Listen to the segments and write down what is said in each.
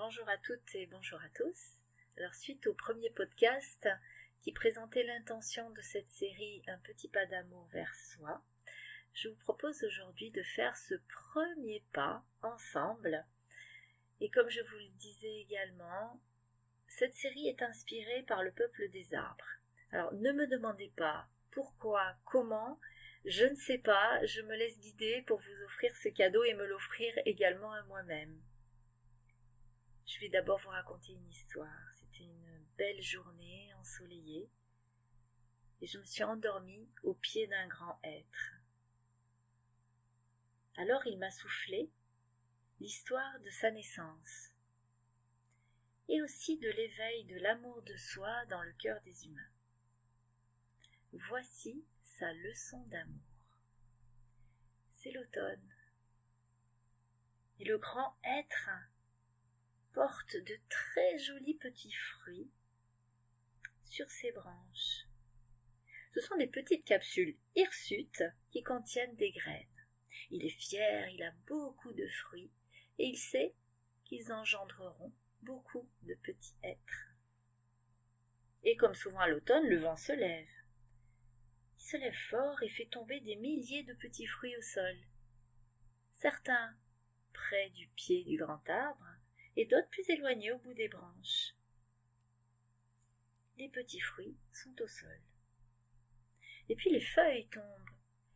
Bonjour à toutes et bonjour à tous. Alors suite au premier podcast qui présentait l'intention de cette série Un petit pas d'amour vers soi, je vous propose aujourd'hui de faire ce premier pas ensemble. Et comme je vous le disais également, cette série est inspirée par le peuple des arbres. Alors ne me demandez pas pourquoi, comment, je ne sais pas, je me laisse guider pour vous offrir ce cadeau et me l'offrir également à moi-même. Je vais d'abord vous raconter une histoire. C'était une belle journée ensoleillée et je me suis endormie au pied d'un grand hêtre. Alors il m'a soufflé l'histoire de sa naissance et aussi de l'éveil de l'amour de soi dans le cœur des humains. Voici sa leçon d'amour. C'est l'automne et le grand hêtre porte de très jolis petits fruits sur ses branches. Ce sont des petites capsules hirsutes qui contiennent des graines. Il est fier, il a beaucoup de fruits et il sait qu'ils engendreront beaucoup de petits êtres. Et comme souvent à l'automne, le vent se lève. Il se lève fort et fait tomber des milliers de petits fruits au sol. Certains près du pied du grand arbre, et d'autres plus éloignés au bout des branches. Les petits fruits sont au sol. Et puis les feuilles tombent,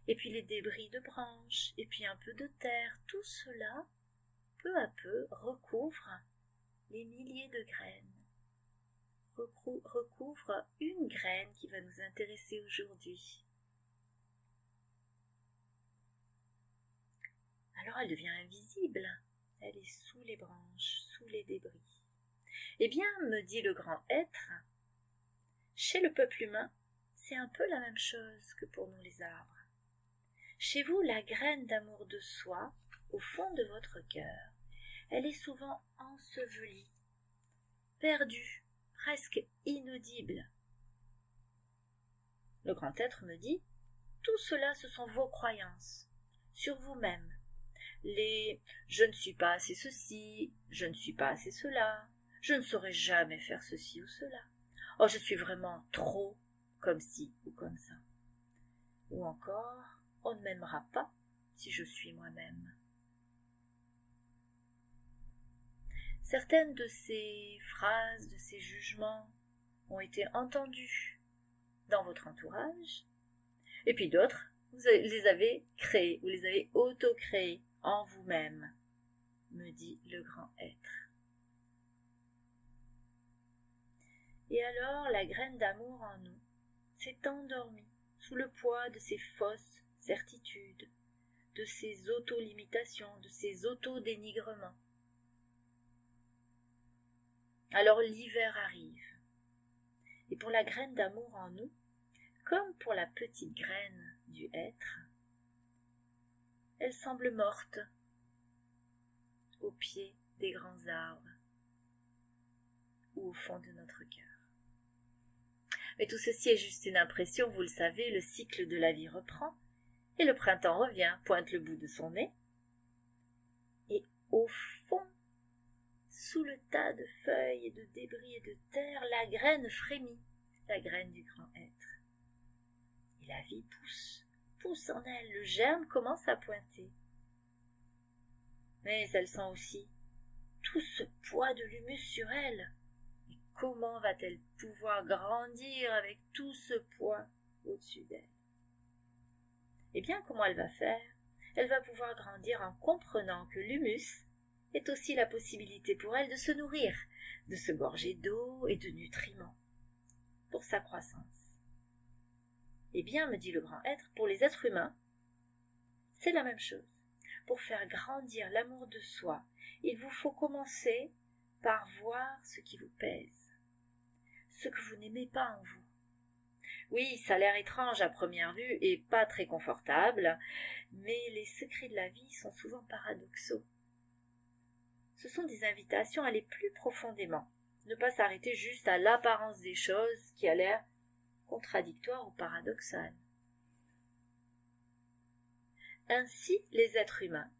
et puis les débris de branches, et puis un peu de terre. Tout cela, peu à peu, recouvre les milliers de graines. Recouvre une graine qui va nous intéresser aujourd'hui. Alors elle devient invisible. Elle est sous les branches, sous les débris. Eh bien, me dit le grand être, chez le peuple humain, c'est un peu la même chose que pour nous les arbres. Chez vous, la graine d'amour de soi, au fond de votre cœur, elle est souvent ensevelie, perdue, presque inaudible. Le grand être me dit, tout cela, ce sont vos croyances, sur vous-même. Les « je ne suis pas assez ceci, je ne suis pas assez cela, je ne saurais jamais faire ceci ou cela, oh je suis vraiment trop comme ci ou comme ça », ou encore « on ne m'aimera pas si je suis moi-même ». Certaines de ces phrases, de ces jugements ont été entendues dans votre entourage, et puis d'autres, vous les avez créées, vous les avez auto-créées en vous-même, me dit le grand être. Et alors la graine d'amour en nous s'est endormie sous le poids de ces fausses certitudes, de ces auto-limitations, de ces auto-dénigrements. Alors l'hiver arrive, et pour la graine d'amour en nous, comme pour la petite graine du être, elle semble morte au pied des grands arbres ou au fond de notre cœur. Mais tout ceci est juste une impression, vous le savez, le cycle de la vie reprend, et le printemps revient, pointe le bout de son nez, et au fond, sous le tas de feuilles et de débris et de terre, la graine frémit, la graine du grand être. Et la vie pousse en elle, le germe commence à pointer. Mais elle sent aussi tout ce poids de l'humus sur elle. Et comment va-t-elle pouvoir grandir avec tout ce poids au-dessus d'elle? Eh bien, comment elle va faire? Elle va pouvoir grandir en comprenant que l'humus est aussi la possibilité pour elle de se nourrir, de se gorger d'eau et de nutriments pour sa croissance. Eh bien, me dit le grand être, pour les êtres humains, c'est la même chose. Pour faire grandir l'amour de soi, il vous faut commencer par voir ce qui vous pèse, ce que vous n'aimez pas en vous. Oui, ça a l'air étrange à première vue et pas très confortable, mais les secrets de la vie sont souvent paradoxaux. Ce sont des invitations à aller plus profondément, ne pas s'arrêter juste à l'apparence des choses qui a l'air contradictoire ou paradoxal. Ainsi, les êtres humains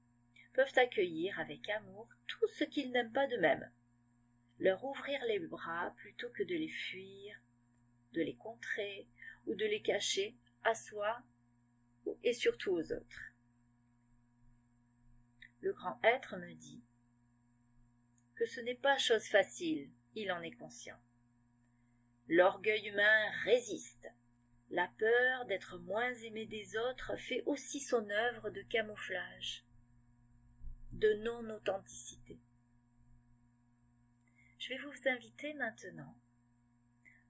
peuvent accueillir avec amour tout ce qu'ils n'aiment pas d'eux-mêmes, leur ouvrir les bras plutôt que de les fuir, de les contrer ou de les cacher à soi et surtout aux autres. Le grand être me dit que ce n'est pas chose facile, il en est conscient. L'orgueil humain résiste. La peur d'être moins aimé des autres fait aussi son œuvre de camouflage, de non-authenticité. Je vais vous inviter maintenant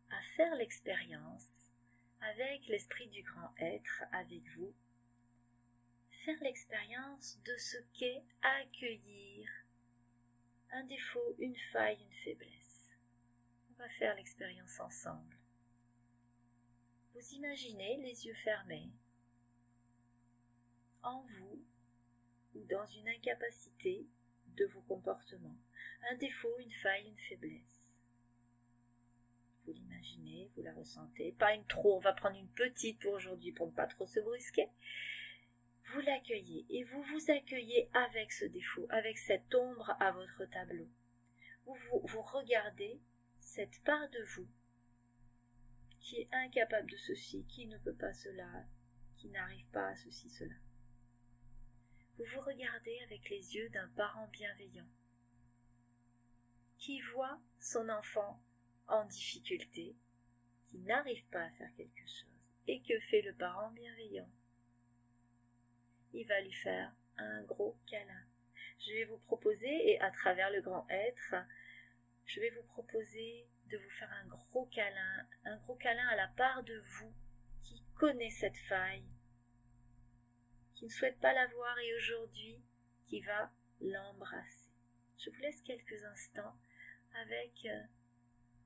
à faire l'expérience avec l'esprit du grand être avec vous, faire l'expérience de ce qu'est accueillir un défaut, une faille, une faiblesse. On va faire l'expérience ensemble. Vous imaginez les yeux fermés, en vous ou dans une incapacité de vos comportements, un défaut, une faille, une faiblesse. Vous l'imaginez, vous la ressentez, pas une trop, on va prendre une petite pour aujourd'hui pour ne pas trop se brusquer. Vous l'accueillez et vous vous accueillez avec ce défaut, avec cette ombre à votre tableau. Vous regardez cette part de vous qui est incapable de ceci, qui ne peut pas cela, qui n'arrive pas à ceci, cela. Vous vous regardez avec les yeux d'un parent bienveillant qui voit son enfant en difficulté, qui n'arrive pas à faire quelque chose. Et que fait le parent bienveillant? Il va lui faire un gros câlin. Je vais vous proposer, et à travers le grand être, je vais vous proposer de vous faire un gros câlin à la part de vous qui connaît cette faille, qui ne souhaite pas la voir et aujourd'hui qui va l'embrasser. Je vous laisse quelques instants avec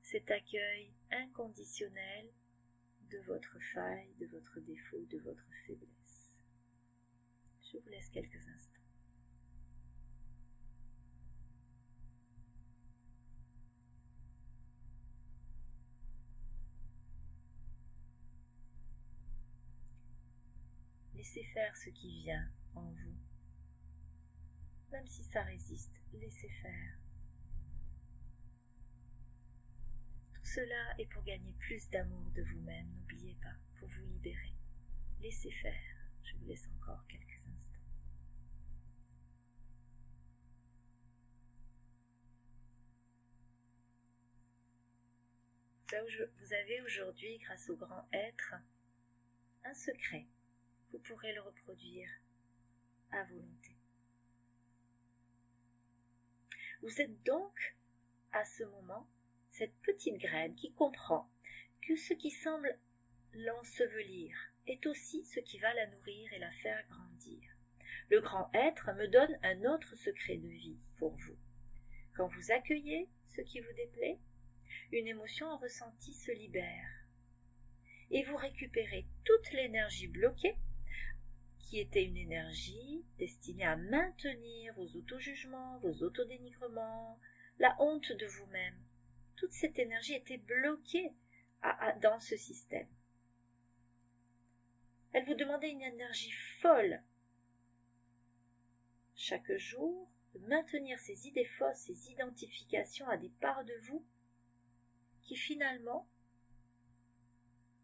cet accueil inconditionnel de votre faille, de votre défaut, de votre faiblesse. Je vous laisse quelques instants. Laissez faire ce qui vient en vous. Même si ça résiste, laissez faire. Tout cela est pour gagner plus d'amour de vous-même, n'oubliez pas, pour vous libérer. Laissez faire. Je vous laisse encore quelques instants. Vous avez aujourd'hui, grâce au grand être, un secret. Vous pourrez le reproduire à volonté. Vous êtes donc, à ce moment, cette petite graine qui comprend que ce qui semble l'ensevelir est aussi ce qui va la nourrir et la faire grandir. Le grand être me donne un autre secret de vie pour vous. Quand vous accueillez ce qui vous déplaît, une émotion ressentie se libère et vous récupérez toute l'énergie bloquée qui était une énergie destinée à maintenir vos auto-jugements, vos autodénigrements, la honte de vous-même. Toute cette énergie était bloquée dans ce système. Elle vous demandait une énergie folle chaque jour de maintenir ces idées fausses, ces identifications à des parts de vous qui finalement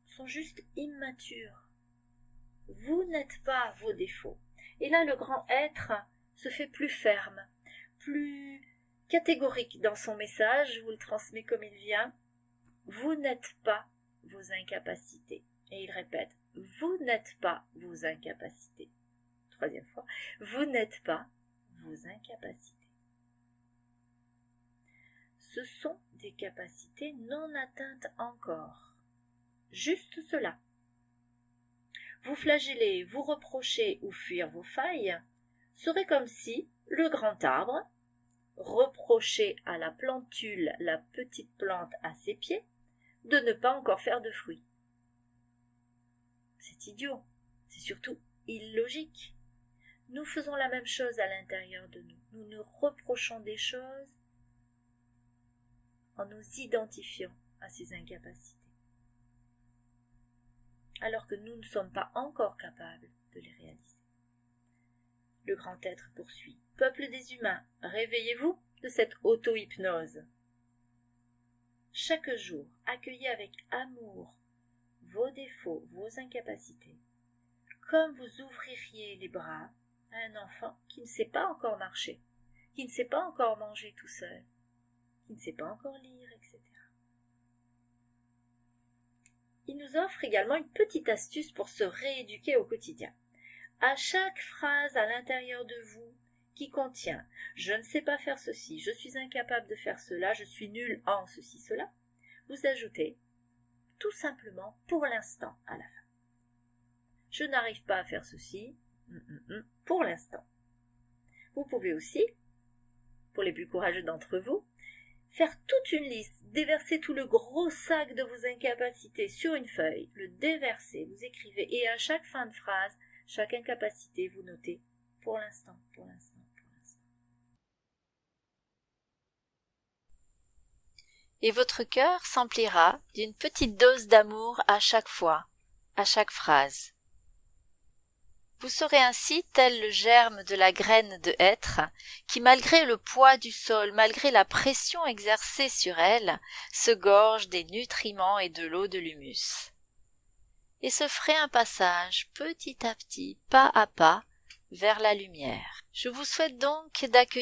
sont juste immatures. Vous n'êtes pas vos défauts. Et là, le grand être se fait plus ferme, plus catégorique dans son message, je vous le transmets comme il vient. Vous n'êtes pas vos incapacités. Et il répète, vous n'êtes pas vos incapacités. Troisième fois, vous n'êtes pas vos incapacités. Ce sont des capacités non atteintes encore. Juste cela. Vous flageller, vous reprocher ou fuir vos failles serait comme si le grand arbre reprochait à la plantule, la petite plante à ses pieds, de ne pas encore faire de fruits. C'est idiot, c'est surtout illogique. Nous faisons la même chose à l'intérieur de nous. Nous nous reprochons des choses en nous identifiant à ces incapacités. Alors que nous ne sommes pas encore capables de les réaliser. Le grand être poursuit. Peuple des humains, réveillez-vous de cette auto-hypnose. Chaque jour, accueillez avec amour vos défauts, vos incapacités, comme vous ouvririez les bras à un enfant qui ne sait pas encore marcher, qui ne sait pas encore manger tout seul, qui ne sait pas encore lire, etc. Il nous offre également une petite astuce pour se rééduquer au quotidien. À chaque phrase à l'intérieur de vous qui contient « je ne sais pas faire ceci, je suis incapable de faire cela, je suis nul en ceci, cela », vous ajoutez tout simplement « pour l'instant » à la fin. Je n'arrive pas à faire ceci, pour l'instant. Vous pouvez aussi, pour les plus courageux d'entre vous, faire toute une liste, déverser tout le gros sac de vos incapacités sur une feuille, le déverser, vous écrivez, et à chaque fin de phrase, chaque incapacité, vous notez pour l'instant, pour l'instant, pour l'instant. Et votre cœur s'emplira d'une petite dose d'amour à chaque fois, à chaque phrase. Vous serez ainsi tel le germe de la graine de hêtre qui, malgré le poids du sol, malgré la pression exercée sur elle, se gorge des nutriments et de l'eau de l'humus. Et se ferait un passage petit à petit, pas à pas, vers la lumière. Je vous souhaite donc d'accueillir